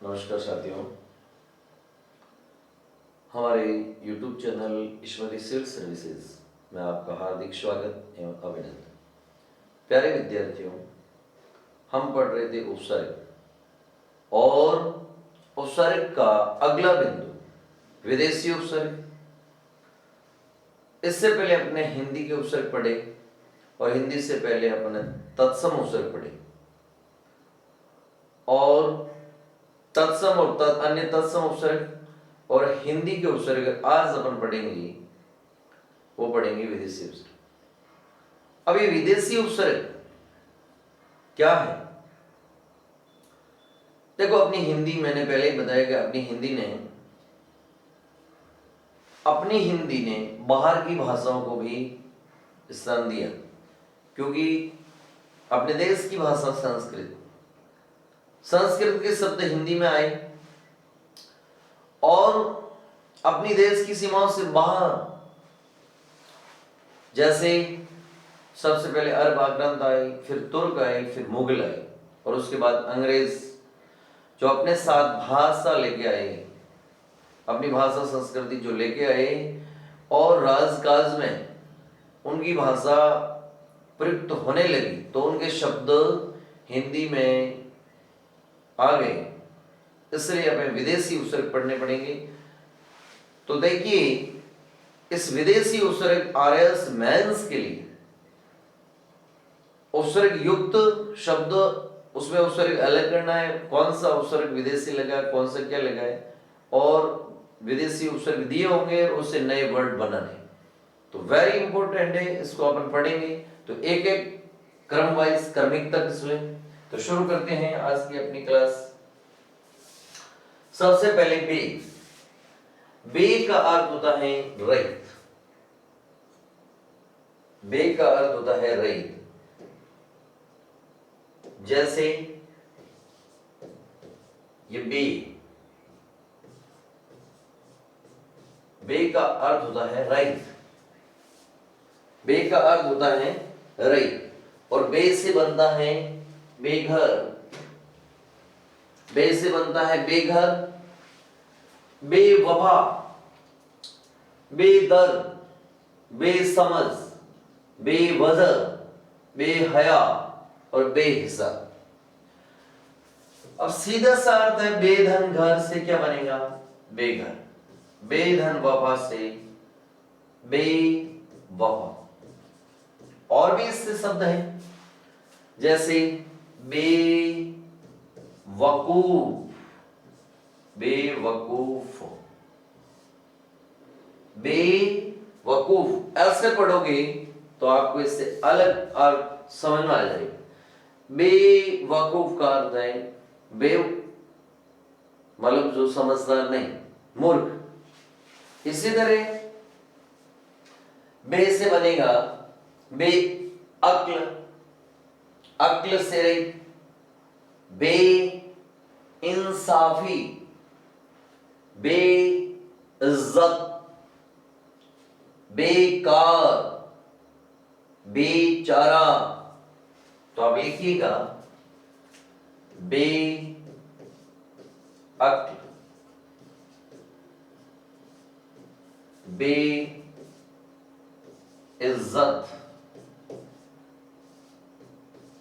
नमस्कार साथियों, हमारे YouTube चैनल ईश्वरी सिविल सर्विसेज में आपका हार्दिक स्वागत एवं अभिनंदन। प्यारे विद्यार्थियों, हम पढ़ रहे थे उपसर्ग और उपसर्ग का अगला बिंदु विदेशी उपसर्ग। इससे पहले अपने हिंदी के उपसर्ग पढ़े और हिंदी से पहले अपने तत्सम उपसर्ग पढ़े और तत्सम और अन्य तत्सम उपसर्ग और हिंदी के उपसर्ग आज अपन पढ़ेंगे, वो पढ़ेंगे विदेशी उपसर्ग। अब ये विदेशी उपसर्ग क्या है? देखो, अपनी हिंदी, मैंने पहले ही बताया कि अपनी हिंदी ने बाहर की भाषाओं को भी स्थान दिया, क्योंकि अपने देश की भाषा संस्कृत के शब्द हिंदी में आए और अपनी देश की सीमाओं से बाहर, जैसे सबसे पहले अरब आक्रांत आए, फिर तुर्क आए, फिर मुगल आए और उसके बाद अंग्रेज, जो अपने साथ भाषा लेके आए, अपनी भाषा संस्कृति जो लेके आए और राजकाज में उनकी भाषा प्रयुक्त होने लगी तो उनके शब्द हिंदी में आ गए, इसलिए हमें विदेशी उपसर्ग पढ़ने पड़ेंगे। तो देखिए, इस विदेशी उपसर्ग आर्यस मेंस के लिए उपसर्ग युक्त शब्द, उसमें उपसर्ग अलग करना है, कौन सा उपसर्ग विदेशी लगा, कौन सा क्या लगा है, और विदेशी उपसर्ग दिए होंगे और उससे नए वर्ड बनाने। तो वेरी इंपॉर्टेंट है, इसको अपन पढ़ेंगे। तो एक एक क्रम वाइज, क्रमिक तक इसमें। तो शुरू करते हैं आज की अपनी क्लास। सबसे पहले बे। बे का अर्थ होता है रहित। बे का अर्थ होता है रहित। जैसे ये बे का अर्थ होता है रहित। बे का अर्थ होता है रहित और बे से बनता है बेघर। बे से बनता है बेघर, बेवफा, बेदर्द, बेसमझ, बेवजह, बेहया और बेहिसाब। अब सीधा सा अर्थ है बेधन घर से क्या बनेगा? बेघर। बेधन वफा से बेवफा। और भी इससे शब्द हैं, जैसे बेवकूफ, बेवकूफ, बेवकूफ। ऐसे पढ़ोगे तो आपको इससे अलग अर्थ समझ में आ जाएगा। बेवकूफ का अर्थ है बेव, मतलब जो समझदार नहीं, मूर्ख। इसी तरह बे से बनेगा बे अक्ल, अक्ल से रहित, बे इंसाफी, बे इज्जत, बेकार, बेचारा। तो आप लिखिएगा बे अक्ल, बे इज्जत,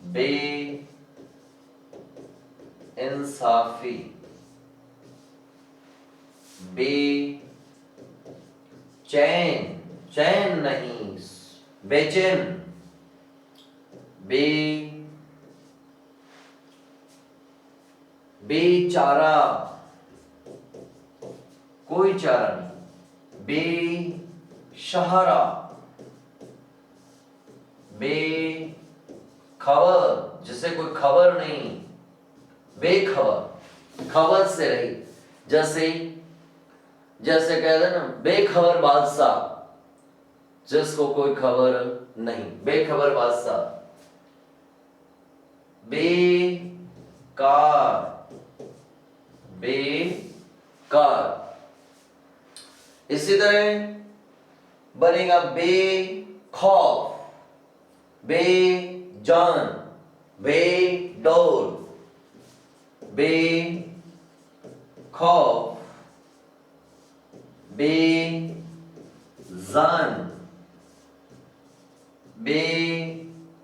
बे इंसाफी, बे चैन, चैन नहीं, बेचैन, बेचारा, कोई चारा नहीं, बेसहारा, बेखबर, जिसे कोई खबर नहीं, बेखबर, खबर से रही। जैसे कहते हैं ना, बेखबर बादशाह, जिसको कोई खबर नहीं, बेखबर बादशाह। बेकार, बेकार। इसी तरह बनेगा बेखौफ, बेजान, बेडौल, बेखबर, खौफ, बेजान, बेडौल,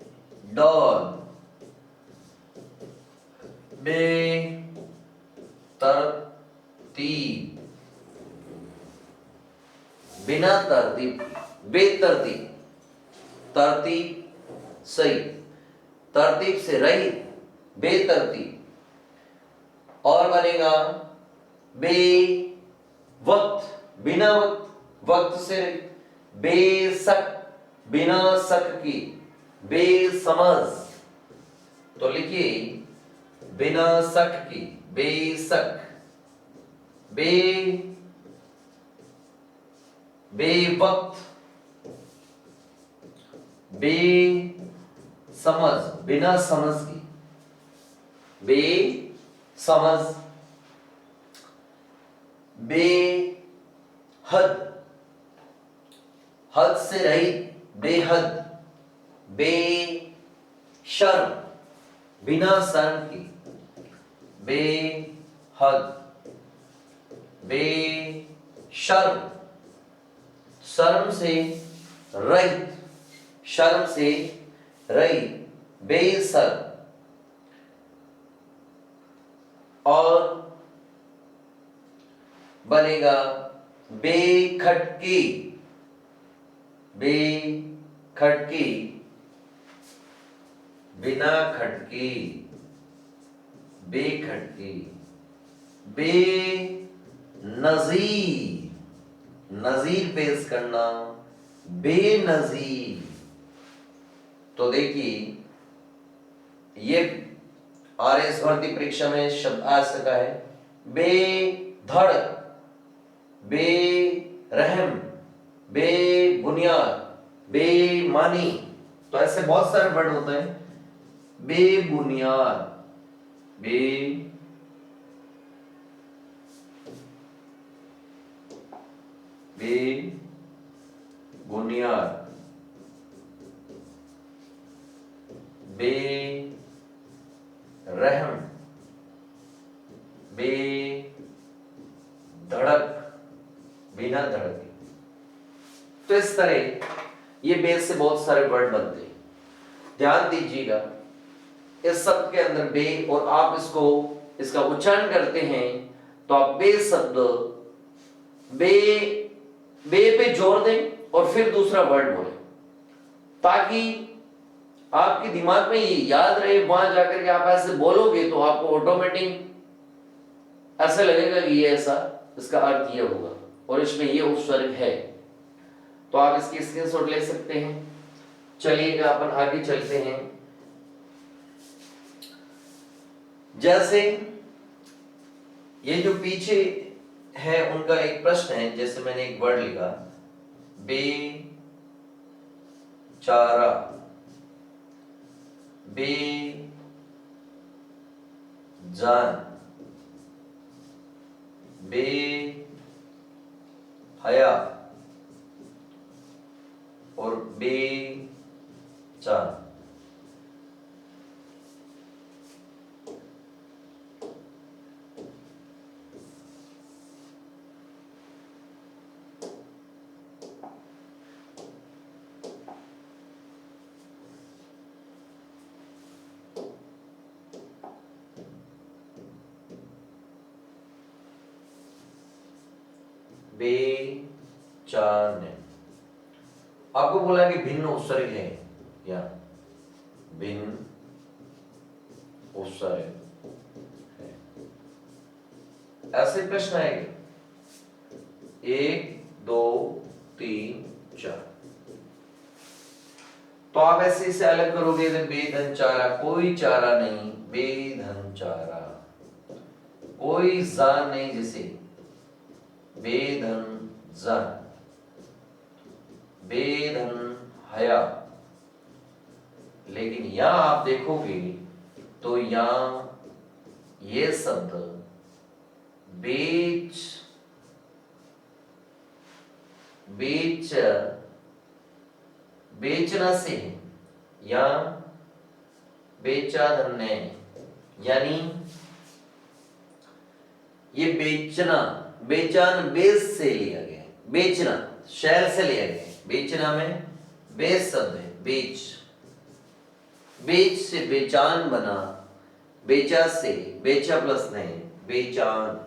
बेतरतीब, बिना तरतीब, बेतरतीब, तरतीब सही, तरतीब से रहित, बेतरतीब। और बनेगा बेवक्त, बिना वक्त, वक्त से रहित, बेशक, बिना शक की, बेसमझ। तो लिखिए बिना शक की, बेशक, बेवक्त, बेसमझ, बिना समझ की, बेसमझ, बेहद, हद से रहित, बेहद, बेशर्म, बिना शर्म की, बेहद, बेशर्म, शर्म से रहित, शर्म से रहित, बेशर्म। और बनेगा बेखटकी, बेखटकी, बिना खटकी, बेखटकी, बेनजीर, नजीर पेश करना, बेनजीर। तो देखिए ये आरएस भर्ती परीक्षा में शब्द आ सका है बेधड़, बेरहम, बेबुनियाद, बेमानी। तो ऐसे बहुत सारे वर्ड होते हैं। बेबुनियाद, बेबुनियाद, बेरहम, बेधड़क, बिना धड़के। तो इस तरह ये बेस से बहुत सारे वर्ड बनते हैं। ध्यान दीजिएगा इस शब्द के अंदर बे, और आप इसका उच्चारण करते हैं तो आप बे शब्द बे पे जोर दें और फिर दूसरा वर्ड बोलें, ताकि आपके दिमाग में ये याद रहे। वहां जाकर के आप ऐसे बोलोगे तो आपको ऑटोमेटिक ऐसा लगेगा कि ये ऐसा, इसका अर्थ ये होगा और इसमें ये उपसर्ग है। तो आप इसकी स्क्रीनशॉट ले सकते हैं। चलिएगा अपन आगे चलते हैं। जैसे ये जो पीछे है उनका एक प्रश्न है, जैसे मैंने एक वर्ड लिखा बेचारा, बेजान, बेहया और बेचारा। बेचाने, आपको बोला कि भिन्न उपसर्ग है या भिन्न उपसर्ग है, ऐसे प्रश्न आएंगे 1 2 3 4। तो आप ऐसे इसे अलग करोगे तो बेधन चारा, कोई चारा नहीं, बेधन चारा, कोई जान नहीं, जैसे बेधन जान, बेधन हया। लेकिन यहां आप देखोगे तो यहां ये शब्द बेचना से है या बेचा धन्य, यानी ये बेचना, बेचान बेस से लिया गया है, बेचना शैल से लिया गया है, बेचना में बेस शब्द है, बेच, बेच से बेचान बना, बेचा से, बेचा प्लस नहीं, बेचान,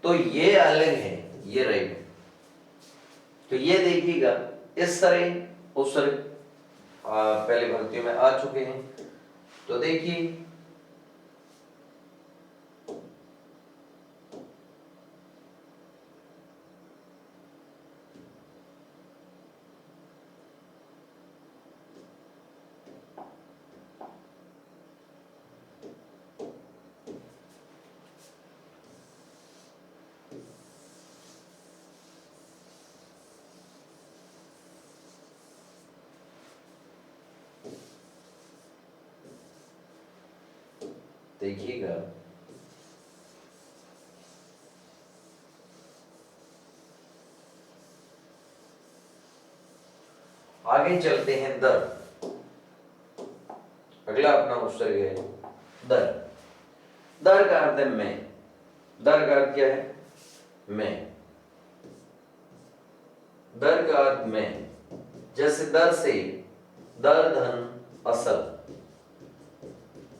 तो ये अलग है, ये रहेगा। तो ये देखिएगा इस तरह उस तरह पहले भर्तियों में आ चुके हैं। तो देखिए देखिएगा आगे चलते हैं। दर, अगला अपना उपसर्ग है दर। दर का अर्थ है मैं, दर का अर्थ क्या है? मैं, दर का अर्थ मैं। जैसे दर से दर धन असल,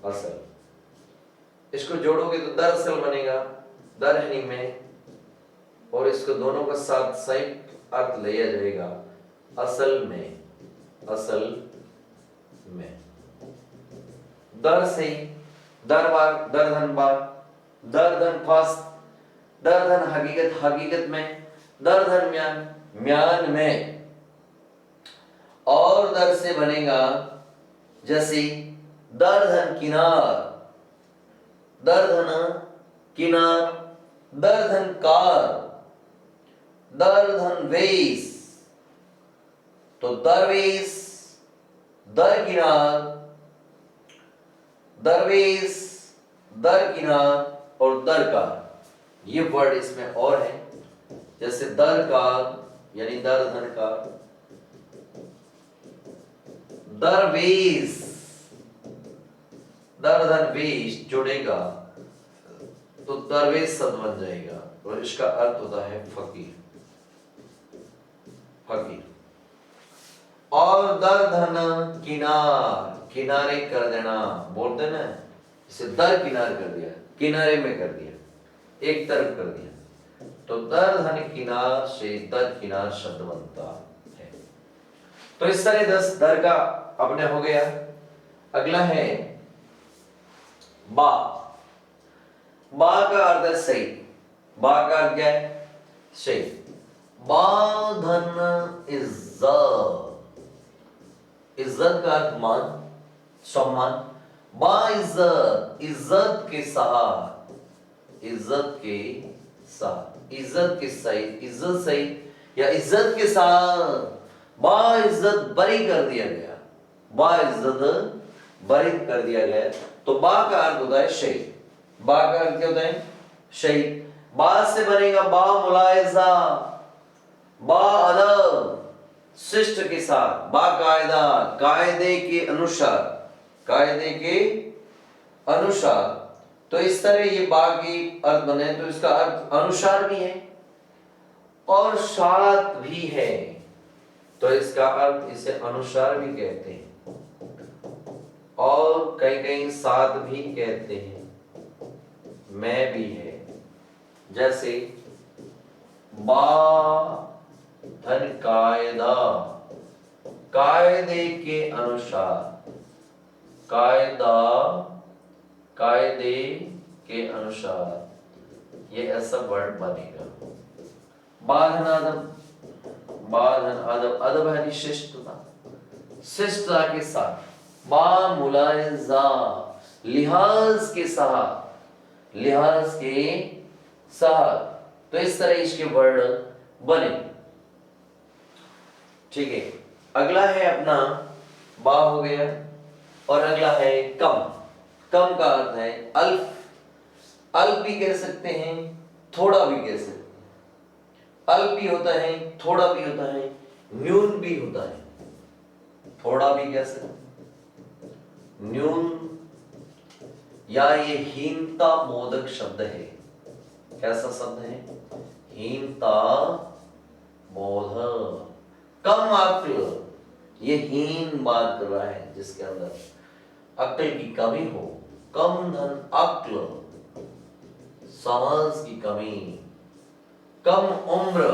असल, इसको जोड़ोगे तो दरअसल बनेगा, दर हनी में, और इसको दोनों का साथ संयुक्त अर्थ लिया जाएगा असल में, असल में। दर से दर बार, दर धन बार, दर धन फास्ट, दर धन हकीकत, हकीकत में, दर धन म्यान, म्यान में। और दर से बनेगा जैसे दर धन किनार, दर धन किनार, दर धन कार, दर धन वेश। तो दरवेश, दर किनार, दरवेश, दर किनार और दर कार, ये वर्ड इसमें और है। जैसे दर कार यानी दर धन कार, दरवेश, दर धन वेश जुड़ेगा तो दरवेश शब्द बन जाएगा, और इसका अर्थ होता है फकीर, फकीर। और दर धन किनार, किनारे कर देना, बोलते ना, इसे दर किनार कर दिया, किनारे में कर दिया, एक तरफ कर दिया, तो दर धन किनार से दर किनार शब्द बनता है। तो इस तरह 10 दर का अपने हो गया। अगला है बा। बा का अर्थ है सही, बा का अर्थ क्या है? सही। बा धन इज्जत, इज्जत का अर्थ मान, सम्मान। बा इज्जत, इज्जत के साथ, इज्जत के साथ, इज्जत के सहित, इज्जत सहित या इज्जत के साथ, बा इज्जत बरी कर दिया गया, बा इज्जत बरी कर दिया गया। तो बा का अर्थ होता है शहीद, बा का अर्थ क्या होता है? शहीद। बा से बनेगा बा मुलायजा, बा अदब, शिष्ट के साथ, बाकायदा, कायदे के अनुसार, कायदे के अनुसार। तो इस तरह ये बा की अर्थ बने, तो इसका अर्थ अनुसार भी है और साथ भी है, तो इसका अर्थ इसे अनुसार भी कहते हैं और कहीं कहीं साथ भी कहते हैं, मैं भी है। जैसे बा धन कायदा, कायदे के अनुसार, कायदा, कायदे के अनुसार, ये ऐसा वर्ड बनेगा। बाधन अदब, बाधन अदब, अदब है शिष्टता, शिष्टता के साथ। बा मुलायजा, लिहाज के साथ, लिहाज के साथ। तो इस तरह इसके वर्ड बने। ठीक है, अगला है अपना बा हो गया, और अगला है कम। कम का अर्थ है अल्फ, अल्प भी कह सकते हैं, थोड़ा भी कह सकते हैं। अल्प भी होता है, थोड़ा भी होता है, न्यून भी होता है, थोड़ा भी कह सकते हैं, न्यून, या ये हीनता मोदक शब्द है, कैसा शब्द है? हीनता बोध, कम अक्ल, ये हीन बात कर रहा है जिसके अंदर अक्ल की कमी हो। कम धन अक्ल, समझ की कमी। कम उम्र,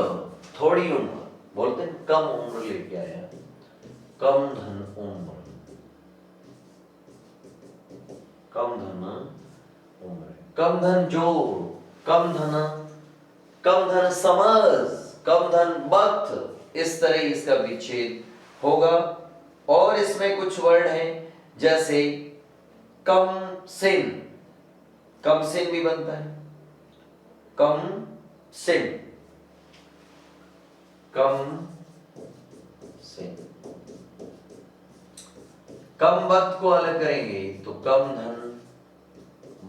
थोड़ी उम्र, बोलते हैं कम उम्र लेके आया। कम धन उम्र, कम धन उम्र, कम धन जोड़, कम धन समझ, कम धन वक्त, इस तरह इसका विच्छेद होगा। और इसमें कुछ वर्ड हैं जैसे कम सिन, कम सिन भी बनता है। कम सिन, कम सिन। कम वक्त को अलग करेंगे तो कम धन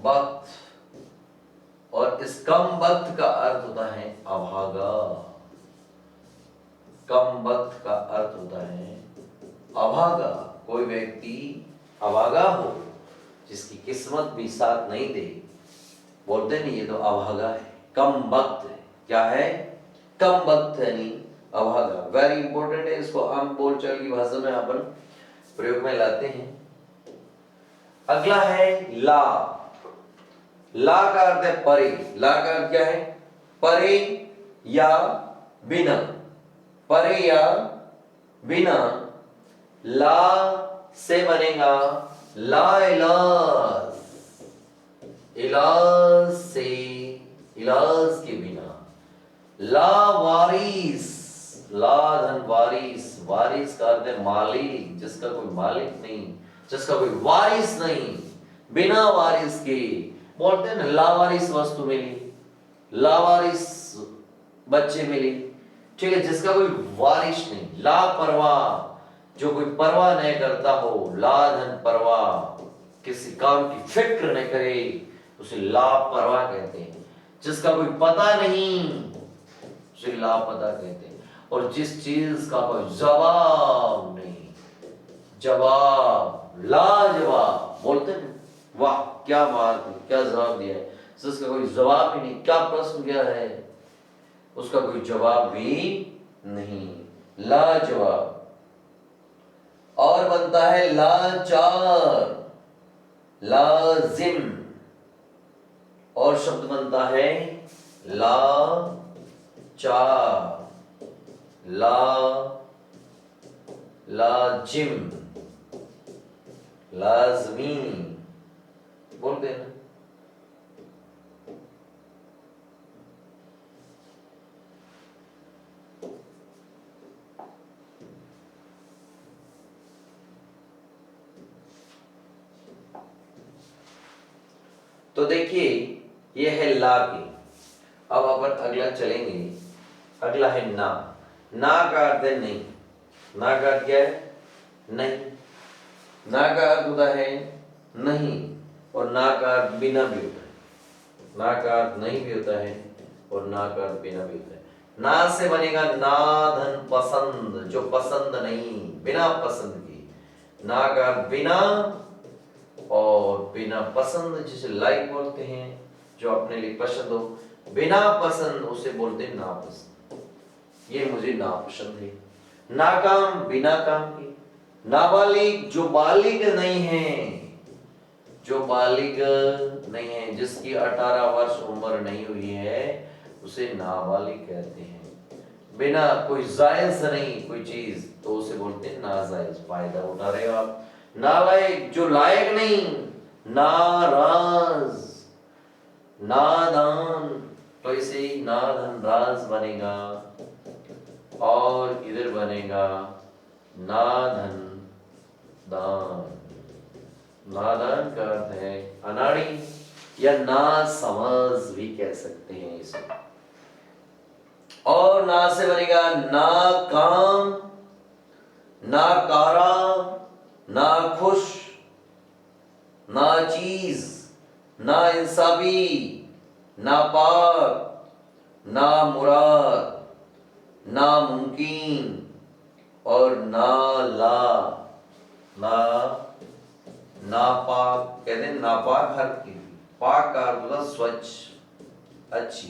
वक्त, और इस कम वक्त का अर्थ होता है अभागा। कम वक्त का अर्थ होता है अभागा। कोई व्यक्ति अभागा हो, जिसकी किस्मत भी साथ नहीं दे, बोलते नहीं ये तो अभागा है, कम वक्त है। क्या है? कम वक्त है, नहीं अभागा। वेरी इंपॉर्टेंट है, इसको आम बोलचाल की भाषा में अपन प्रयोग में लाते हैं। अगला है ला। ला का अर्थ है परे। ला का अर्थ क्या है? परे या बिना, परे या बिना। ला से बनेगा ला इलाज, इलाज से, इलाज के बिना। ला वारिस, ला धन वारिस, वारिस का अर्थ है मालिक, जिसका कोई मालिक नहीं, जिसका कोई वारिस नहीं, बिना वारिस के। बोलते हैं ना लावारिस वस्तु मिली, लावारिस बच्चे मिले, ठीक है, जिसका कोई वारिस नहीं, लापरवाह, जो कोई परवाह नहीं करता हो, ला धन परवाह, किसी काम की फिक्र नहीं करे, उसे लापरवाह कहते हैं। जिसका कोई पता नहीं, उसे लापता कहते हैं। और जिस चीज का कोई जवाब नहीं, जवाब, लाजवाब, बोलते हैं वाह क्या बात है, क्या जवाब दिया है, जिसका कोई जवाब ही नहीं, क्या प्रश्न किया है, उसका कोई जवाब भी नहीं, लाजवाब। और बनता है लाचार, लाजिम, और शब्द बनता है लाचार, लाजिम, लाजमी, बोलते हैं ना। तो देखिए ये है ला की। अब अपन अगला चलेंगे, अगला है ना। ना का अर्थ है नहीं। ना का अर्थ क्या है? नहीं। ना का अर्थ होता है नहीं, और ना का अर्थ बिना भी होता है। ना का अर्थ नहीं भी होता है और ना का अर्थ बिना भी होता है। ना से बनेगा ना धन पसंद, जो पसंद नहीं, बिना पसंद की। ना का अर्थ बिना, और बिना पसंद जिसे लाइक बोलते हैं, जो अपने लिए पसंद हो, बिना पसंद उसे बोलते हैं नापसंद। ये मुझे नापसंद है। नाकाम, बिना काम के। नाबालिग, जो बालिग नहीं है, जो बालिग नहीं है, जिसकी 18 वर्ष उम्र नहीं हुई है, उसे नाबालिग कहते हैं। बिना कोई जायज नहीं कोई चीज, तो उसे बोलते हैं नाजायज, फायदा उठा रहे हो आप। नालायक, जो लायक नहीं। नाराज, नादान, तो इसे नाधन राज बनेगा, और इधर बनेगा नाधन दान। नादान का अर्थ है अनाड़ी, या ना समझ भी कह सकते हैं इसे। और ना से बनेगा ना काम, ना कारा, ना खुश, ना चीज, ना इंसाफी, ना पाक, ना मुराद, ना मुमकिन, और ना ला। नापाक कहते हैं, नापाक हर की, पाक का अर्थ होता स्वच्छ, अच्छी,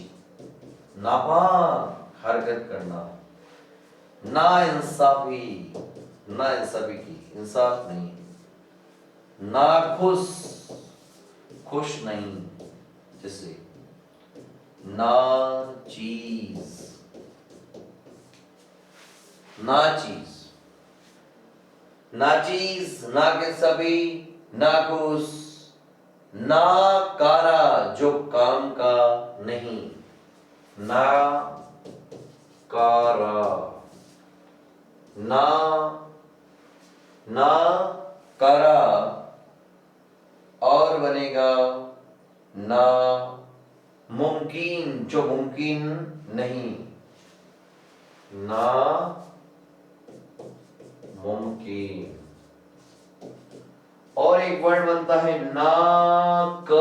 नापाक हरकत करना, ना इंसाफी, ना इंसाफी की, इंसाफ नहीं, ना खुश, खुश नहीं, जिससे ना चीज, ना चीज, ना चीज, ना के सभी, ना खुश, ना कारा जो काम का नहीं, ना कारा, ना ना कारा, और बनेगा ना मुमकिन जो मुमकिन नहीं, ना मुमकिन। और एक वर्ड बनता है ना क,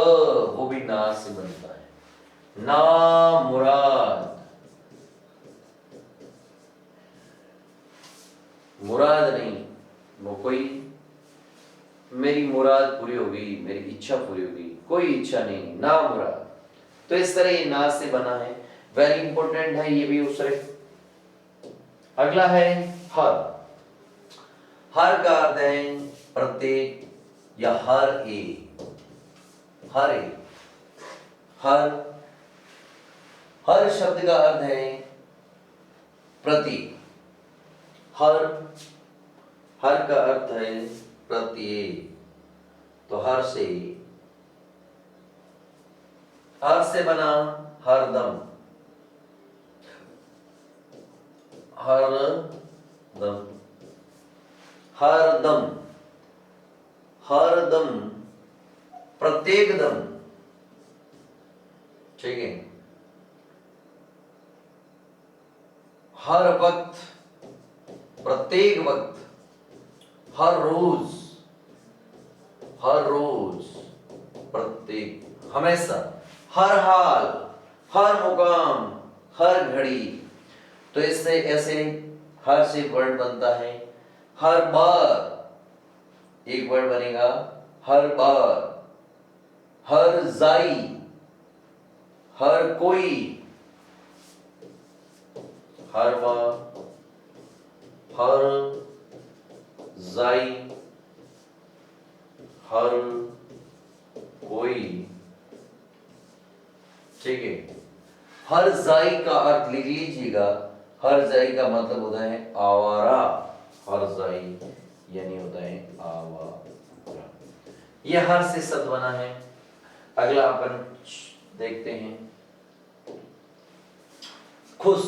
वो भी ना से बनता है, ना मुराद, मुराद नहीं, वो कोई मेरी मुराद पूरी होगी, मेरी इच्छा पूरी होगी, कोई इच्छा नहीं, ना मुराद। तो इस तरह ये ना से बना है, वेरी इंपॉर्टेंट है ये भी उससे। अगला है हर। हर का अर्थ है प्रत्येक या हर एक, हर एक, हर, हर शब्द का अर्थ है प्रतीक, हर, हर का अर्थ है प्रत्येक, तो हर से बना हरदम, हरदम, हरदम, हरदम, प्रत्येक दम, ठीक है, हर वक्त, प्रत्येक वक्त, हर रोज, हर रोज, प्रत्येक, हमेशा, हर हाल, हर मुकाम, हर घड़ी। तो इससे ऐसे हर से वर्ड बनता है हर बार, एक वर्ड बनेगा हर बार, हर जाई, हर कोई, हर बार, हर जाई, हर कोई, ठीक है। हर जाई का अर्थ लिख लीजिएगा, हर जाई का मतलब होता है आवारा, हर जाई यानी होता है आवारा। ये हर से शब्द बना है। अगला अपन देखते हैं खुश।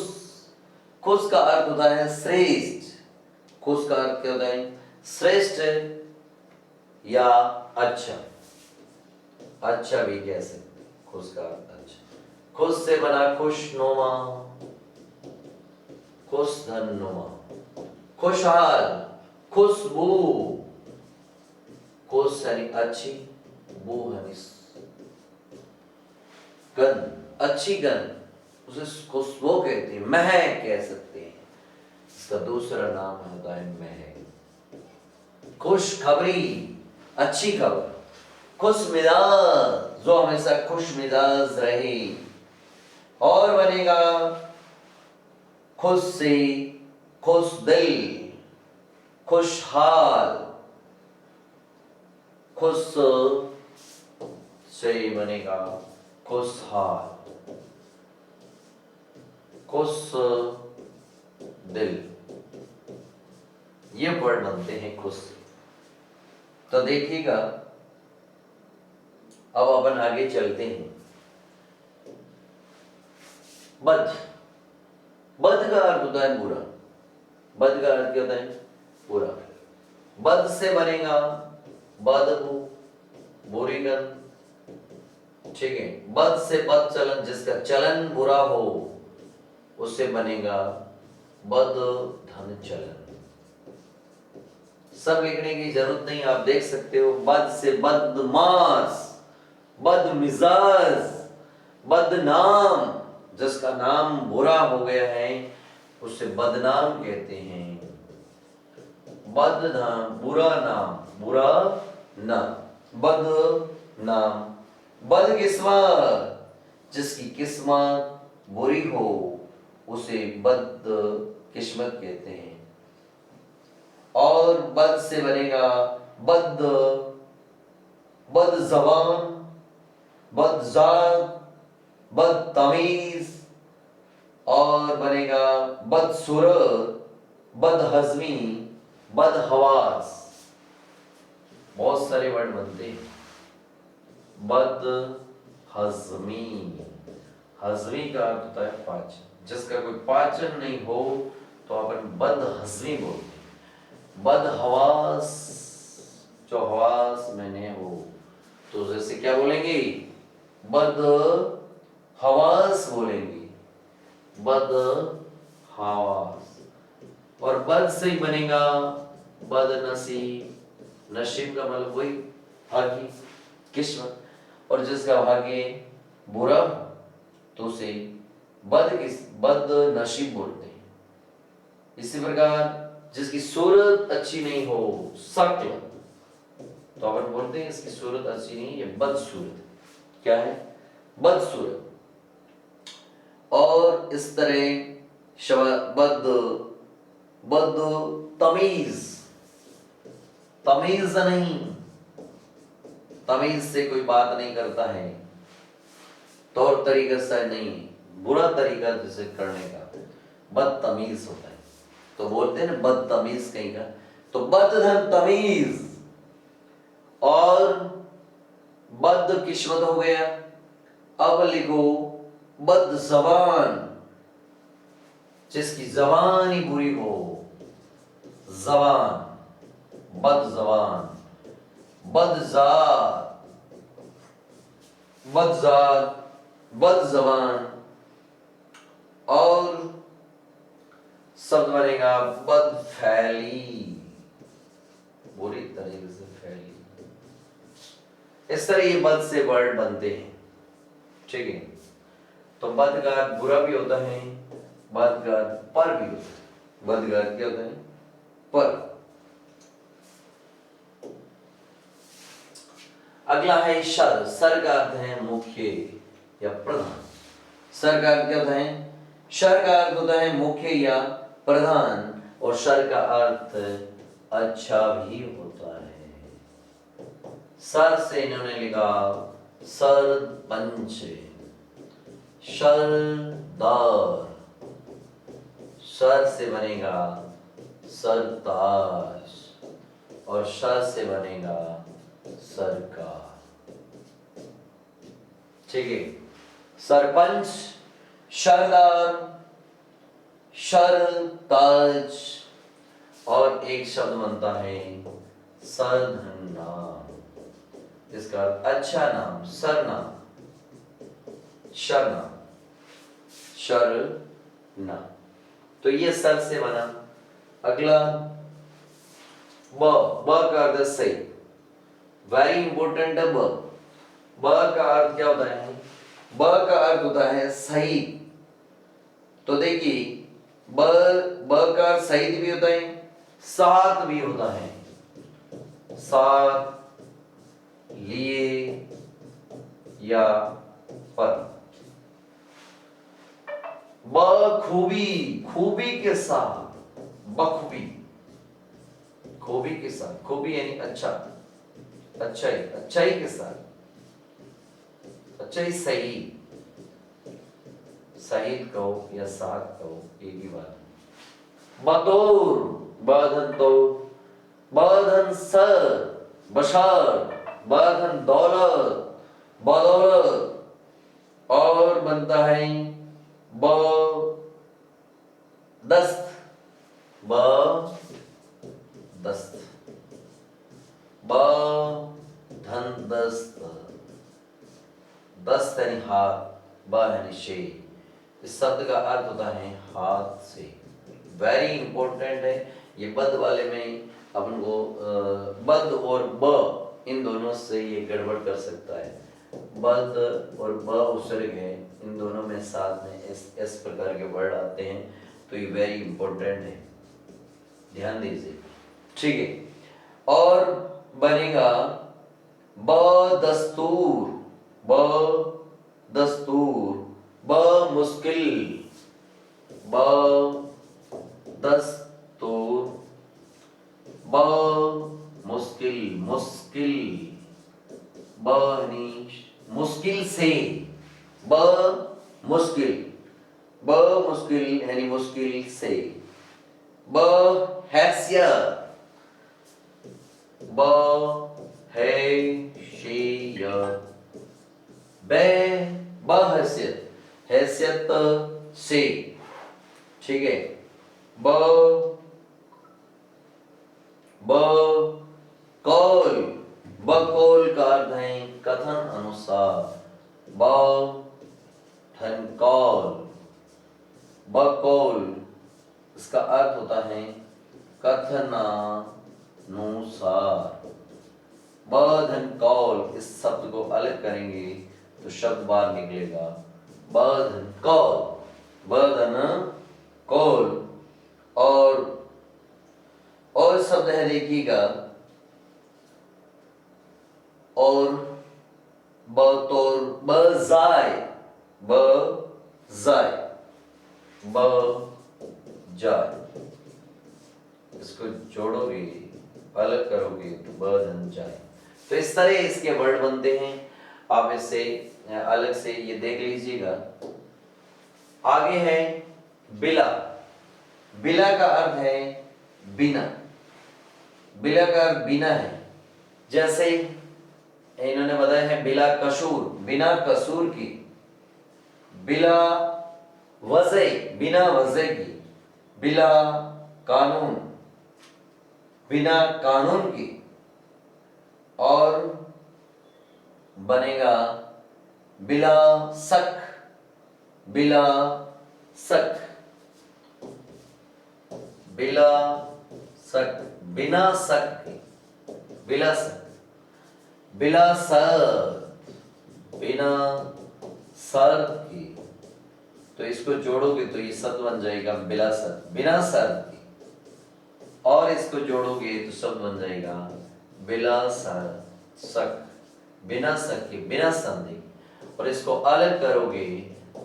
खुश का अर्थ होता है श्रेष्ठ, खुश का अर्थ क्या होता है श्रेष्ठ या अच्छा, अच्छा भी कह सकते, खुश का अर्थ अच्छा। खुश से बना खुशनुमा, खुश धनुमा, खुशहाल, खुशबू, खुश यानी अच्छी, बू यानी गंध, अच्छी गंध, उसे खुशबू कहते हैं, महक कह सकते हैं, इसका दूसरा नाम होता है महक। खुशखबरी, अच्छी खबर, खुश मिजाज, जो हमेशा खुश मिजाज रहे। और बनेगा खुश से, खुश दिल, खुशहाल, खुश से बनेगा खुशहाल, खुश दिल, ये वर्ड बनते हैं खुश से। तो देखिएगा, अब अपन आगे चलते हैं। बद, बद का अर्थ होता है बुरा, बद का अर्थ क्या होता है बुरा। बद से बनेगा बदबू, बुरी गंध, ठीक है। बद से बद चलन, जिसका चलन बुरा हो उससे बनेगा बद धन चलन। सब लिखने की जरूरत नहीं, आप देख सकते हो। बद से बदमाश, बदमिजाज, बदनाम, जिसका नाम बुरा हो गया है उससे बदनाम कहते हैं। बदनाम, बुरा नाम, बुरा नाम, बदनाम, बदकिस्मत, जिसकी किस्मत बुरी हो उसे बद किस्मत कहते हैं। और बद से बनेगा बद, बद जबान, बदजात, बदतमीज, और बनेगा बदसूरत, बदहजमी, बदहवास। बहुत सारे वर्ड बनते हैं। बदहजमी, हजमी का अर्थ होता है पाचन। जिसका कोई पाचन नहीं हो तो अपन बदहजमी बोलते हैं। बदहवास, जो हवास में नहीं हो, तो जैसे क्या बोलेंगे, बद हवास बोलेंगे, बद हवास। और बद से ही बनेगा बद नसीब। नसीब का मतलब वही भाग्य, किस्मत। और जिसका भाग्य बुरा तो उसे बद नसीब बोलते हैं। इसी प्रकार जिसकी सूरत अच्छी नहीं हो, शक्ल, तो अपन बोलते हैं इसकी सूरत अच्छी नहीं है, बदसूरत। क्या है? बदसूरत। और इस तरह बद तमीज, तमीज नहीं, तमीज से कोई बात नहीं करता है, तौर तरीका से नहीं, बुरा तरीका जिसे करने का, बदतमीज होता है। तो बोलते हैं ना बदतमीज कहीं का, तो बदधन तमीज और बद किस्मत हो गया। अब लिखो बद जबान, जिसकी जबान ही बुरी हो, जबान, बद जबान, बदजात, बदजात, बद जबान। और शब्द बनेगा बद फैली, बुरी तरीके से फैली। इस तरह ये बद से वर्ड बनते हैं। ठीक है, तो बद का अर्थ बुरा भी होता है, बद का अर्थ पर भी होता है। बद का अर्थ क्या होता है? पर। अगला है शर। सर का अर्थ है मुख्य या प्रधान। सर का अर्थ क्या होता है? शर का अर्थ होता है मुख्य या प्रधान, और शर का अर्थ अच्छा भी होता है। सर से इन्होंने लिखा सरपंच, सरदार। सर से बनेगा सरताज, और शर से बनेगा सरकार। ठीक है, सरपंच, सरदार, सरताज, और एक शब्द बनता है सरधन नाम। इसका अर्थ अच्छा नाम, सरनाम, शरनाम, शरनाम। तो ये सर से बना। अगला ब का अर्थ सही, वेरी इंपोर्टेंट है। ब का अर्थ क्या होता है? ब का अर्थ होता है शहीद। तो देखिए ब का अर्थ शहीद भी होता है, साथ भी होता है, साथ, लिए या पर। बखूबी, खूबी के साथ, बखूबी, खूबी के साथ, खूबी यानी अच्छा, अच्छाई, अच्छाई के साथ, अच्छाई सही, शहीद कहो या साथ कहो, एक ही बात है। बतौर, बधन तो, बधन सर, बशर, बधन दौलत, बदौलत। और बनता है ब दस्त, ब दस्त, ब धन दस्त, दस्त यानी हाथ, ब यानी शेर। इस शब्द का अर्थ होता है हाथ से। वेरी इंपॉर्टेंट है ये। बद वाले में अपन को बद और ब इन दोनों से ये गड़बड़ कर सकता है। बद और ब उपसर्ग है, इन दोनों में साथ में इस प्रकार के वर्ड आते हैं, तो ये वेरी इंपॉर्टेंट है, ध्यान दीजिए। ठीक है, और बनेगा ब दस्तूर, ब दस्तूर, मुश्किल, ब दस्तूर, ब मुश्किल, मुश्किल, ब मुश्किल से, ब मुश्किल, ब मुश्किल यानी मुश्किल से, ब हैसियत, ब हैसियत, बहैसियत, हैसियत से, ठीक है। ब कौल, बकौल का अर्थ है कथन अनुसार, ब धन कौल, बकौल इसका अर्थ होता है कथनानुसार, बधन कौल, इस शब्द को अलग करेंगे तो शब्द बाहर निकलेगा बधन कौल, बधन कौल। और शब्द है देखिएगा, और बतौर बजाय, बजाय, बजाय, इसको जोड़ोगे अलग करोगे तो बधन जाए। तो इस तरह इसके वर्ड बनते हैं, आप इसे अलग से ये देख लीजिएगा। आगे है बिला, बिला का अर्थ है बिना, बिला का अर्थ बिना है। जैसे इन्होंने बताया है बिला कसूर, बिना कसूर की, बिला वजह, बिना वजह की, बिला कानून, बिना कानून की, और बनेगा बिला शक, बिला शक, बिला शक, बिना शक की, बिला शक, बिला शर्त, बिना शर्त की। तो इसको जोड़ोगे तो ये शब्द बन जाएगा बिला शर्त, बिना शर्त की, और इसको जोड़ोगे तो शब्द बन जाएगा बिला शक, बिना शक के, बिना संदेह। और इसको अलग करोगे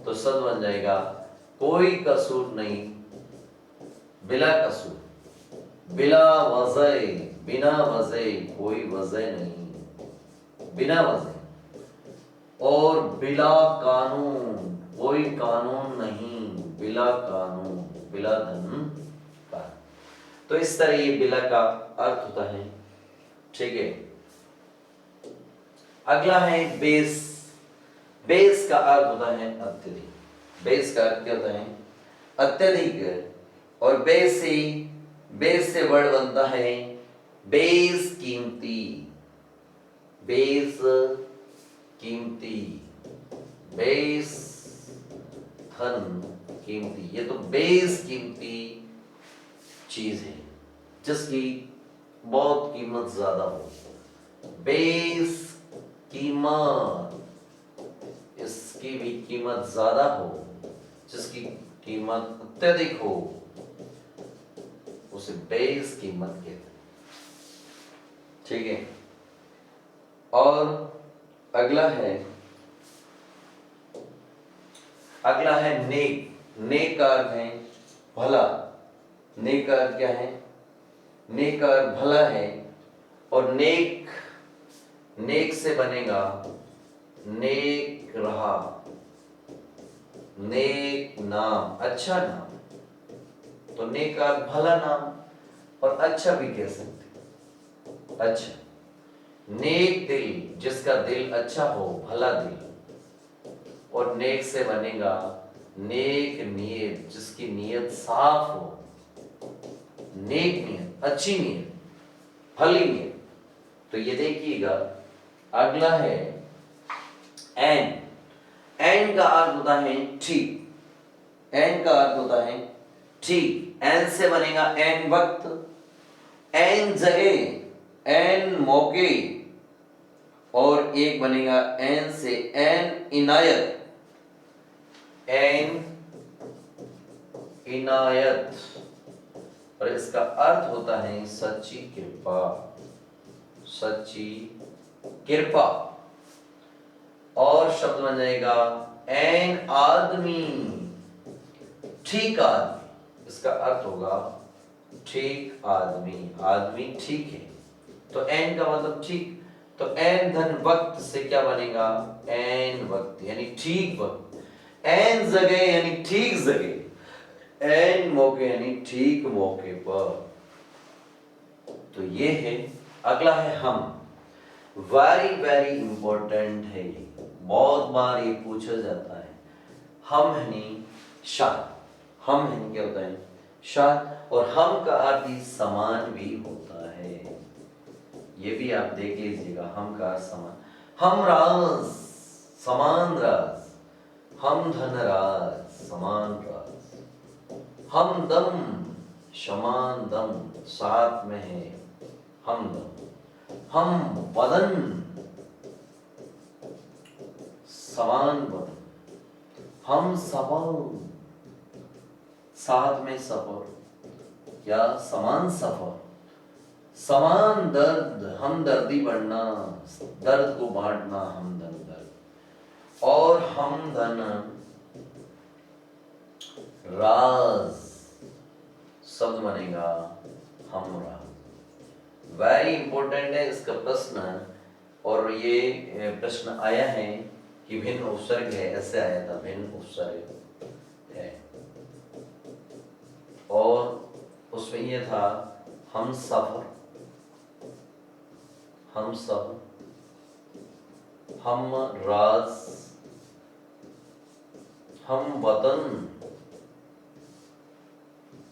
तो शब्द बन जाएगा कोई कसूर नहीं, बिला कसूर, बिला वजह, बिना वजह, कोई वजह नहीं, बिना वजह। और बिला कानून, कोई कानून नहीं, बिला कानून, बिला धन का। तो इस तरह ये बिला का अर्थ होता है, ठीक है। अगला है बेस, बेस का अर्थ होता है अत्यधिक, बेस का अर्थ क्या होता है अत्यधिक। और बेस से वर्ड बनता है बेस कीमती, बेस कीमती, बेस धन कीमती। ये तो बेस कीमती चीज है जिसकी बहुत कीमत ज्यादा हो, बेस कीमत, इसकी भी कीमत ज्यादा हो, जिसकी कीमत अत्यधिक हो, उसे बेस कीमत कहते हैं, ठीक है। और अगला है नेक, नेक का अर्थ है भला, नेक का अर्थ क्या है, नेक का अर्थ भला है। और नेक से बनेगा नेक रहा, नेक नाम, अच्छा नाम। तो नेक का अर्थ भला नाम, और अच्छा भी कह सकते, अच्छा। नेक दिल, जिसका दिल अच्छा हो, भला दिल। और नेक से बनेगा नेक नीयत, जिसकी नीयत साफ हो, नेक नीयत, अच्छी नीयत, भली नीयत। तो ये देखिएगा। अगला है एन, एन का अर्थ होता है ठीक, एन का अर्थ होता है ठीक। एन से बनेगा एन वक्त, एन जगह, एन मौके, और एक बनेगा एन से एन इनायत, एन इनायत। और इसका अर्थ होता है सच्ची कृपा, सच्ची कृपा। और शब्द बन जाएगा एन आदमी, ठीक आदमी। इसका अर्थ होगा ठीक आदमी, आदमी ठीक है। तो एन का मतलब ठीक, तो एन धन वक्त से क्या बनेगा, एन वक्त यानी ठीक वक्त, एन जगह यानी ठीक जगह, एन मौके यानी ठीक मौके पर। तो ये है। अगला है हम, वेरी वेरी इंपॉर्टेंट है ये, बहुत बार ये पूछा जाता है। हम यानी शाद, हम यानी क्या होता है, शाद, और हम का अर्थ ही समान भी होता है। ये भी आप देख लीजिएगा, हम का समान, हम राज समान राज, हम धन राज समान राज, हम दम समान दम, साथ में है हम दम, हम बदन समान बदन, हम सफर साथ में सफर या समान सफर, समान दर्द हमदर्दी बढ़ना, दर्द को बांटना हमदर्द दर्द, और हमधन राज शब्द बनेगा हम राज। वेरी इंपॉर्टेंट है इसका प्रश्न, और ये प्रश्न आया है कि भिन्न उपसर्ग है, ऐसे आया था, भिन्न उपसर्ग है, और उसमें ये था हम सफर, हम सब, हम राज, हम वतन,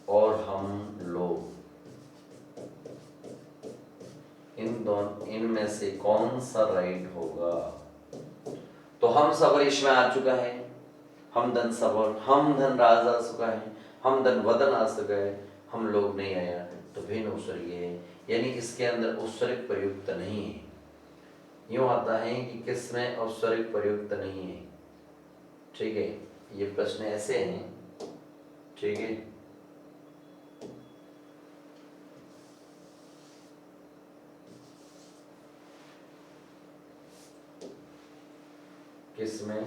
और हम लोग। इनमें से कौन सा राइट होगा? तो हम सबर इसमें आ चुका है, हम धन सबर, हम धन राज आ चुका है, हम धन वतन आ चुका है, हम लोग नहीं आया, तो भिन्न उपसर्ग है, यानी इसके अंदर उपसर्ग प्रयुक्त नहीं है। यूं आता है कि किसमें उपसर्ग प्रयुक्त नहीं है, ठीक है, ये प्रश्न ऐसे हैं, ठीक है। किसमें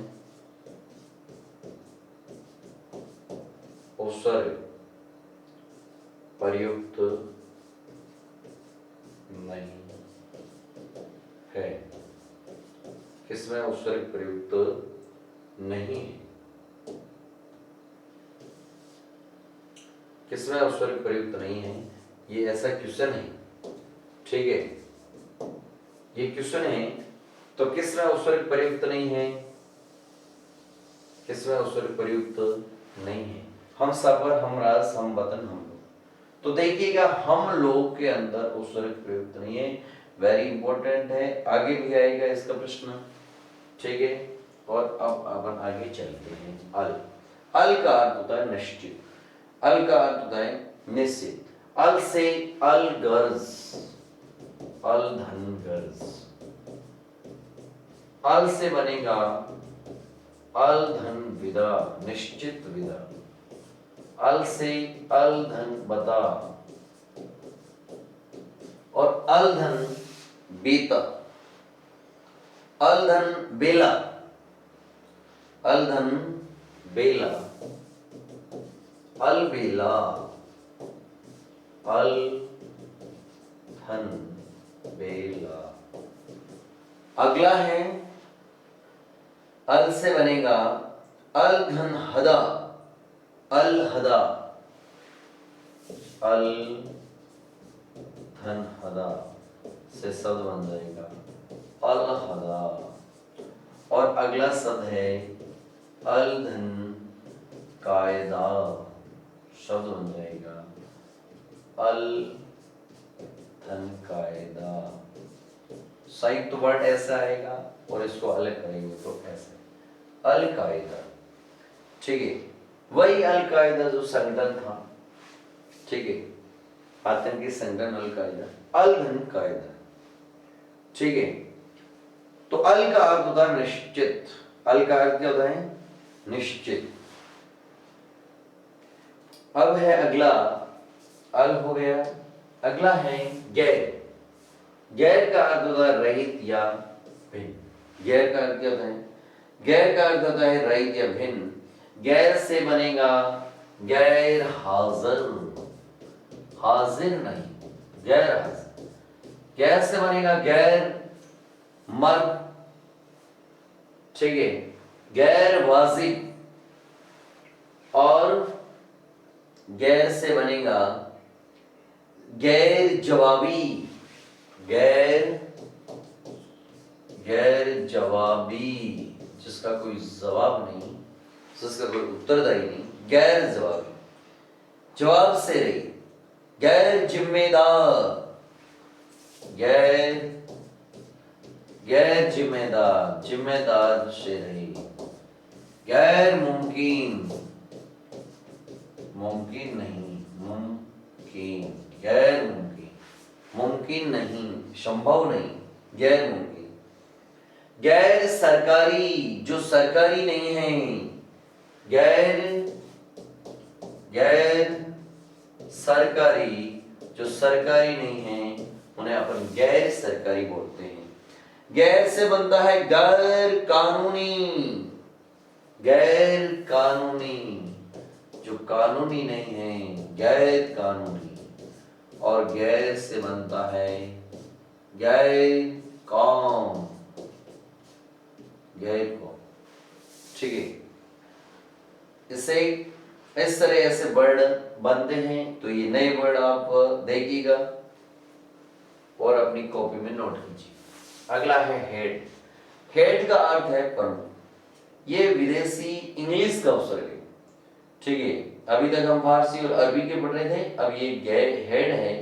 उपसर्ग प्रयुक्त नहीं है, किसमें उपसर्ग प्रयुक्त नहीं है, किसमें उपसर्ग प्रयुक्त नहीं है, ये ऐसा क्वेश्चन है, ठीक है, ये क्वेश्चन है। तो किसमें उपसर्ग प्रयुक्त नहीं है, किसमें उपसर्ग प्रयुक्त नहीं है, हम सफर, हम राज, हम वतन, हम लोग। तो देखिएगा हम लोग के अंदर उपसर्ग प्रयुक्त नहीं है, वेरी इंपॉर्टेंट है, आगे भी आएगा इसका प्रश्न, ठीक है। और अब अपन आगे चलते हैं। अल, अल का अर्थ होता है निश्चित, अल का अर्थ होता है निश्चित, अल से अल गर्ज, अल धन गर्ज, अल से बनेगा अल धन विदा, निश्चित विदा, अल से अल धन बता, और अल धन बीता, अल धन बेला, अल धन बेला, अल बेला, अल धन बेला। अगला है अल से बनेगा अल धन हदा, अल हदा, अल धन हदा से शब्द बन जाएगा अल हदा, और अगला शब्द है अल धन कायदा, शब्द बन जाएगा अल धन कायदा। संयुक्त वर्ड ऐसा आएगा और इसको अलग करेंगे तो ऐसे अल कायदा, ठीक है, वही अल कायदा जो संगठन था, ठीक है, आतंकी संगठन अल कायदा, अल धन कायदा, ठीक है। तो अल का अर्थ होता है निश्चित, अल का अर्थ क्या होता है, निश्चित। अब है अगला, अल हो गया, अगला है गैर, गैर का अर्थ होता है रहित या भिन्न, गैर का अर्थ क्या होता है? गैर का अर्थ होता है रहित या भिन्न। गैर से बनेगा गैर हाजिर, हाजिर नहीं, गैर हाजिर। गैर से बनेगा गैर मर्द, ठीक है, गैर वाजिब, और गैर से बनेगा गैर जवाबी, गैर जवाबी, जिसका कोई जवाब नहीं, जिसका कोई उत्तरदायी नहीं, गैर जवाबी, जवाब से रही, गैर जिम्मेदार, गैर जिम्मेदार, जिम्मेदार से रही, गैर मुमकिन, मुमकिन नहीं, मुमकिन, गैर मुमकिन, मुमकिन नहीं, संभव नहीं, गैर मुमकिन। गैर सरकारी, जो सरकारी नहीं है, गैर सरकारी, जो सरकारी नहीं है, उन्हें अपन गैर सरकारी बोलते हैं। गैर से बनता है गैर कानूनी, गैर कानूनी, जो कानूनी नहीं है, गैर कानूनी, और गैर से बनता है गैर कौम, गैर कौम, ठीक है। इसे इस तरह ऐसे वर्ड बनते हैं, तो ये नए वर्ड आप देखिएगा और अपनी कॉपी में नोट कीजिए। अगला है हेड। हेड का अर्थ है प्रमुख। ये विदेशी इंग्लिश का उपसर्ग है, ठीक है। अभी तक हम फारसी और अरबी के पढ़ रहे थे, अब ये हेड है।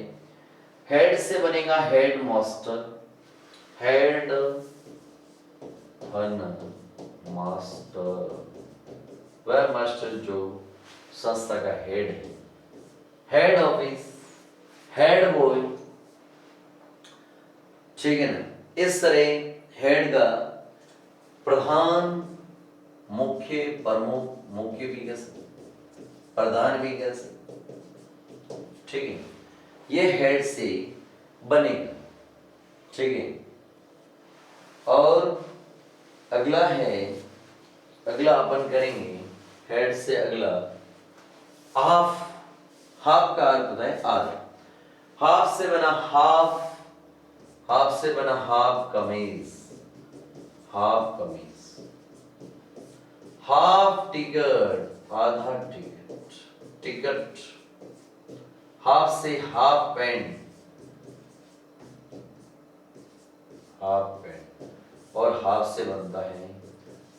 हेड से बनेगा हेड मास्टर, हेड मास्टर, वह मास्टर जो संस्था का हेड है। हेड ऑफिस, हेड बॉय, ठीक है ना। इस तरह हेड का प्रधान, मुख्य, प्रमुख, मुख्य भी कह सकते, प्रधान भी कह सकते, ठीक है। ये हेड से बनेगा, ठीक है। और अगला है, अगला अपन करेंगे हेड से अगला हाफ। हाफ का अर्थ होता है आधा। हाफ से बना हाफ, हाफ से बना हाफ कमीज, हाफ कमीज। हाफ टिकट, आधा टिकट, टिकट। हाफ से हाफ पैंट, हाफ पैंट, और हाफ से बनता है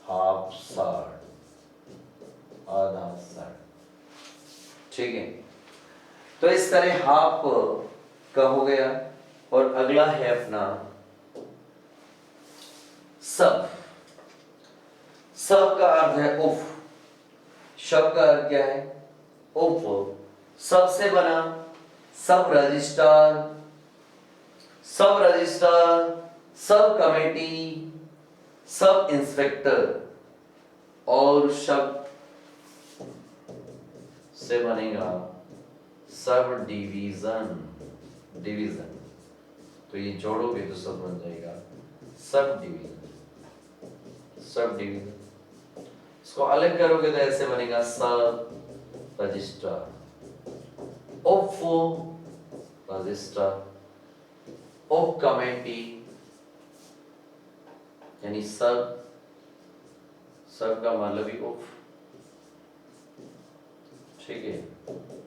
हाफ शर्ट, आधा शर्ट, ठीक है। तो इस तरह हाफ का हो गया। और अगला है अपना सब। सब का अर्थ है उफ। सब का अर्थ क्या है? उफ। सब से बना सब रजिस्ट्रार, सब registrar, sub committee, sub inspector, और सब से बनेगा सब डिवीजन, डिवीजन। तो ये जोड़ोगे तो सब बन जाएगा सब डिवीजन, सब डिवीजन। इसको अलग करोगे तो ऐसे बनेगा सब रजिस्ट्रार, उप रजिस्ट्रार, उप कमेटी, यानी सब, सब का मतलब ही उप, ठीक है।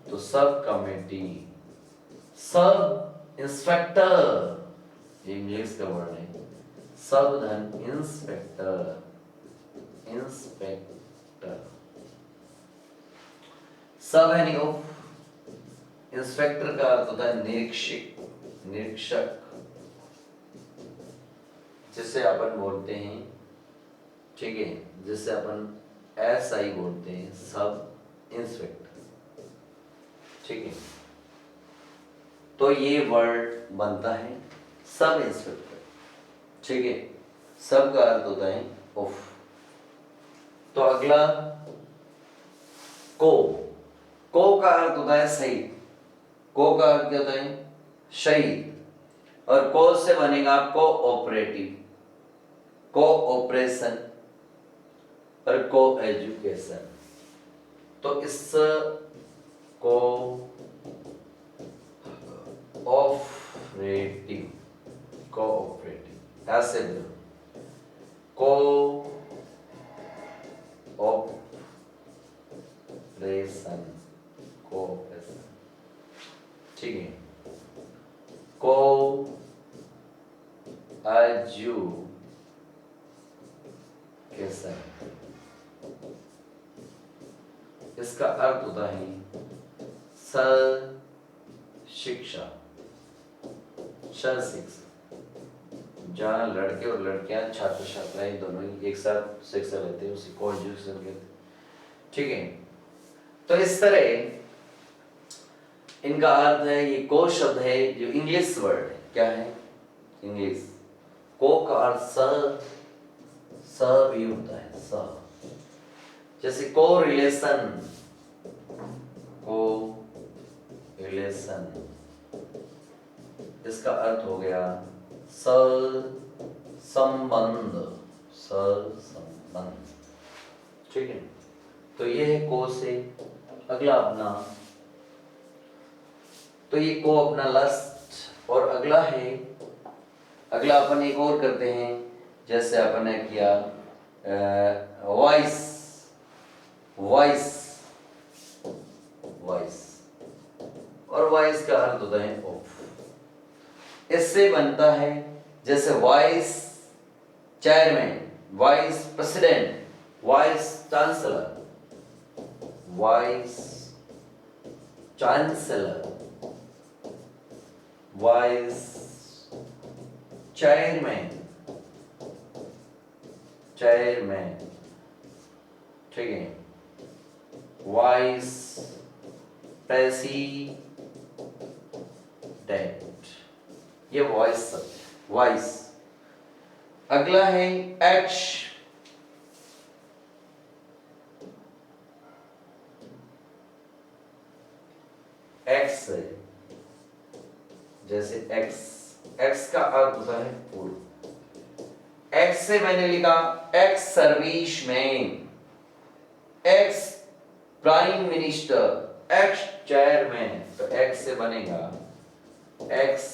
तो सब कमेटी, सब इंस्पेक्टर, ये इंग्लिश का वर्ड है, सब धन इंस्पेक्टर, इंस्पेक्टर। सब है नहीं उप। इंस्पेक्टर का अर्थ होता है निरीक्षक, निरीक्षक, जिसे अपन बोलते हैं, ठीक है, जिसे अपन SI बोलते हैं, सब इंस्पेक्टर, ठीक है। तो ये वर्ड बनता है सब इंस्पेक्टर, ठीक है। सब का अर्थ होता है उफ। तो अगला को का अर्थ होता है शहीद। को का अर्थ क्या होता है? शहीद। और को से बनेगा कोऑपरेटिव, कोऑपरेशन और को एजुकेशन। तो इस को ऑपरेटिव, कोऑपरेटिव ऐसे बोलो, को ऑपरेशन, कोऑपरेशन, ठीक है। को एजुकेशन, इसका अर्थ होता है शिक्षा, शिक्षा, जहाँ लड़के और लड़कियां छात्र छात्राएं दोनों ही एक साथ शिक्षा लेते हैं उसी को एजुकेशन कहते हैं, ठीक है। तो इस तरह इनका अर्थ है, ये को शब्द है जो इंग्लिश वर्ड है, क्या है, इंग्लिश। को का अर्थ स भी होता है, स, जैसे को रिलेशन, इसका अर्थ हो गया संबंध, ठीक है। तो ये है को से। अगला अपना, तो ये को अपना लस्ट, और अगला है, अगला अपन एक और करते हैं, जैसे अपन ने किया वॉइस, और वॉइस का अर्थ होता है ऑफ। इससे बनता है जैसे vice chairman, vice president, vice chancellor, vice chairman, ठीक है। वाइस प्रेसिडेंट, ये वॉइस शब्द, वॉइस। अगला है एच, एक्स, जैसे एक्स का अर्थ होता है पूर्व। एक्स से मैंने लिखा ex serviceman, ex prime minister, ex chairman, तो एक्स से बनेगा ex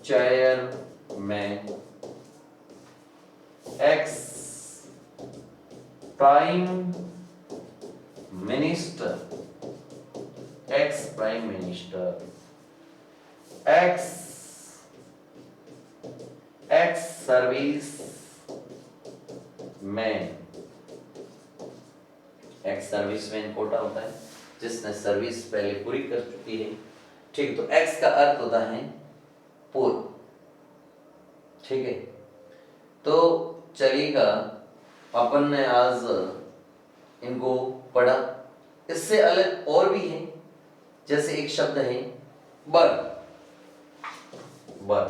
chairman, ex prime minister, ex prime minister, ex service man. Ex service man quota होता है जिसने सर्विस पहले पूरी कर चुकी है, ठीक। तो एक्स का अर्थ होता है पूर्व, ठीक है। तो चलिएगा, अपन ने आज इनको पढ़ा। इससे अलग और भी है, जैसे एक शब्द है बर, बर,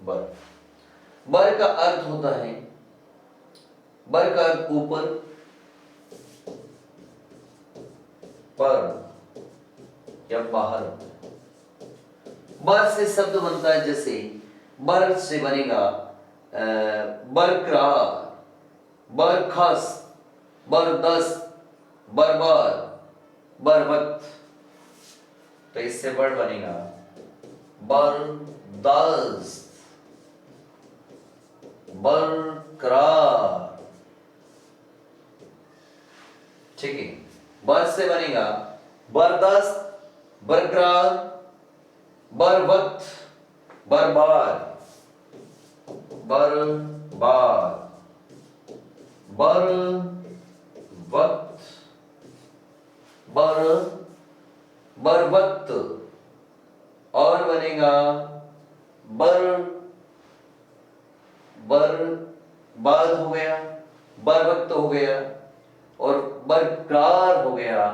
बर, बर का अर्थ होता है, बर का अर्थ ऊपर, पर या बाहर। बर से शब्द बनता है, जैसे बर से बनेगा बरकरार, बरखास्त, बरदस्त, बरबार, बरवक्त। तो इससे वर्ड बनेगा बरदाश्त, बरकरार, ठीक है। बर से बनेगा बरदस्त, बरकरार, बरवक्त, बरबार, बरबार, बरवक्त, बरवक्त, और बनेगा बर्बाद हो गया, बरवक्त हो गया, और बरकरार हो गया,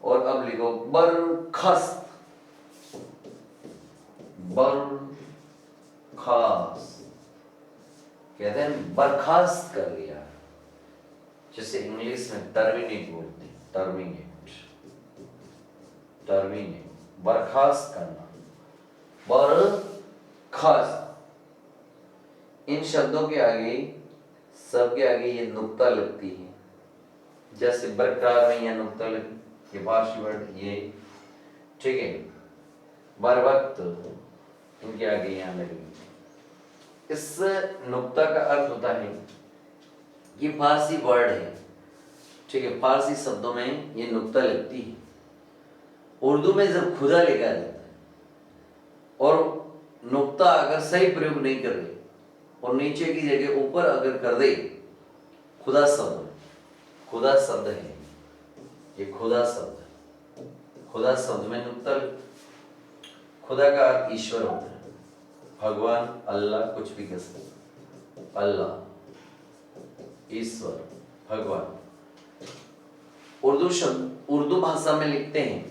और अब लिखो बरखास्त, बरखास्त, कहते हैं बर्खास्त कर दिया, जिसे इंग्लिश में टर्मिनेट बोलते हैं, टर्मिनेट, बर्खास्त करना, बर्खास्त। इन शब्दों के आगे, सबके आगे ये नुक्ता लगती है। जैसे बरकरार में यह नुक्ता लगी, ये पार्शियल वर्ड ये, ठीक है। बर वक्त इनके आगे यहाँ लगी। इस नुक्ता का अर्थ होता है, ये फारसी वर्ड है, ठीक है। फारसी शब्दों में ये नुक्ता लगती है। उर्दू में जब खुदा लिखा जाता है और नुक्ता अगर सही प्रयोग नहीं कर रहे और नीचे की जगह ऊपर अगर कर दे, खुदा शब्द, खुदा शब्द है ये, खुदा शब्द, खुदा शब्द में नुक्ता, खुदा का अर्थ ईश्वर होता है, भगवान, अल्लाह, कुछ भी कह सकते, अल्लाह, ईश्वर, भगवान। उर्दू शब्द उर्दू भाषा में लिखते हैं,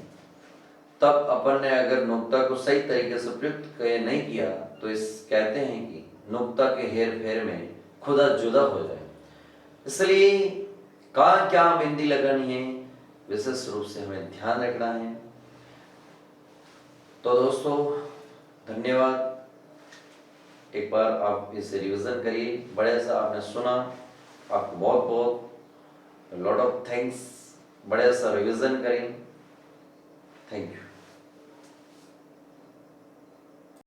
तब अपन ने अगर नुक्ता को सही तरीके से प्रयुक्त नहीं किया तो इस कहते हैं कि नुक्ता के हेर फेर में खुदा जुदा हो जाए। इसलिए कहाँ क्या बिंदी लगानी है, विशेष रूप से हमें ध्यान रखना है। तो दोस्तों धन्यवाद, एक बार आप इसे रिवीजन करिए, बड़े सा आपने सुना, आपको बहुत बहुत लॉट ऑफ थैंक्स, बड़े सा रिवीजन करें। Thank you.